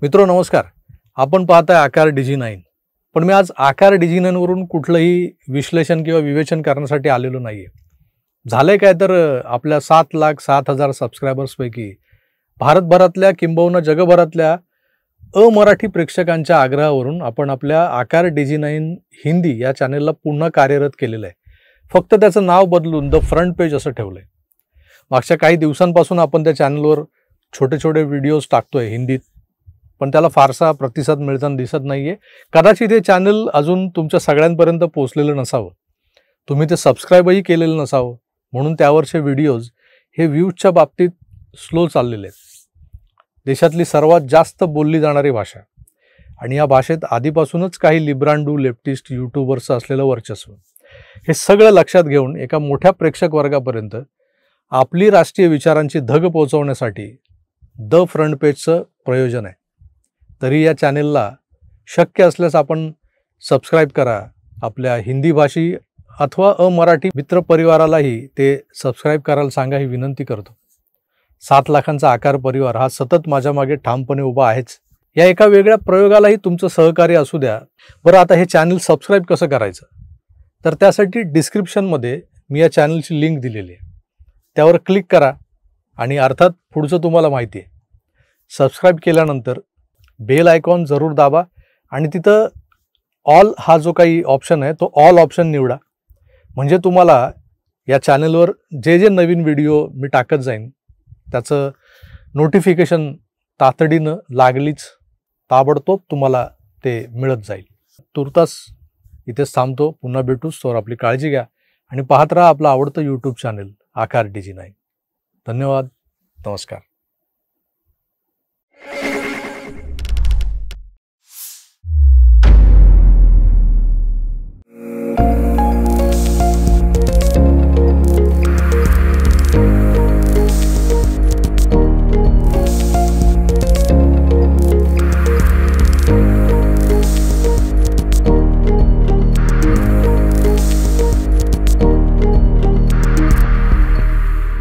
मित्रो नमस्कार. आपण पाहताय आकार DG9. पण मी आज आकार DG9 वरून कुठलंही विश्लेषण किंवा विवेचन करण्यासाठी आलेलो नाहीये. झालंय काय तर आपल्या 7,07,000 सबस्क्रायबर्स पैकी भारतभरातल्या किंबहुना जगभरातल्या अमराठी प्रेक्षकांच्या आग्रहावरून आपण आपल्या आकार DG9 हिंदी या चॅनलला पुन्हा कार्यरत केलेलं आहे. फक्त त्याचं नाव बदलून द फ्रंट पेज असं ठेवलंय. मागच्या काही दिवसांपासून आपण त्या चॅनलवर छोटे छोटे व्हिडिओज टाकतोय हिंदीत, पण त्याला फारसा प्रतिसाद मिळताना दिसत नाहीये. कदाचित हे चॅनल अजून तुमच्या सगळ्यांपर्यंत पोहोचलेलं नसावं, तुम्ही ते सबस्क्राईबही केलेलं नसावं, म्हणून त्यावरचे व्हिडिओज हे व्ह्यूजच्या बाबतीत स्लो चाललेले आहेत. देशातली सर्वात जास्त बोलली जाणारी भाषा आणि या भाषेत आधीपासूनच काही लिब्रांडू लेफ्टिस्ट यूट्यूबर्सचं असलेलं वर्चस्व, हे सगळं लक्षात घेऊन एका मोठ्या प्रेक्षक वर्गापर्यंत आपली राष्ट्रीय विचारांची धग पोहोचवण्यासाठी द फ्रंट पेजचं प्रयोजन आहे. तरी या चॅनेलला शक्य असल्यास आपण सबस्क्राईब करा. आपल्या हिंदी भाषी अथवा अमराठी मित्रपरिवारालाही ते सबस्क्राईब करायला सांगा ही विनंती करतो. 7 लाखांचा आकार परिवार हा सतत माझ्या मागे ठामपणे उभा आहेच. या एका वेगळ्या प्रयोगालाही तुमचं सहकार्य असू द्या. बरं, आता हे चॅनल सबस्क्राईब कसं करायचं, तर त्यासाठी डिस्क्रिप्शनमध्ये मी या चॅनलची लिंक दिलेली आहे. त्यावर क्लिक करा आणि अर्थात पुढचं तुम्हाला माहिती आहे. सबस्क्राईब केल्यानंतर बेल आयकॉन जरूर दाबा आणि तिथं ऑल हा जो काही ऑप्शन आहे तो ऑल ऑप्शन निवडा. म्हणजे तुम्हाला या चॅनलवर जे जे नवीन व्हिडिओ मी टाकत जाईन त्याचं नोटिफिकेशन तातडीनं लागलीच ताबडतोब तुम्हाला ते मिळत जाईल. तुर्तास इथेच थांबतो. पुन्हा भेटू. तोवर आपली काळजी घ्या आणि पाहत राहा आपलं आवडतं यूट्यूब चॅनल आकार DG9. धन्यवाद. नमस्कार.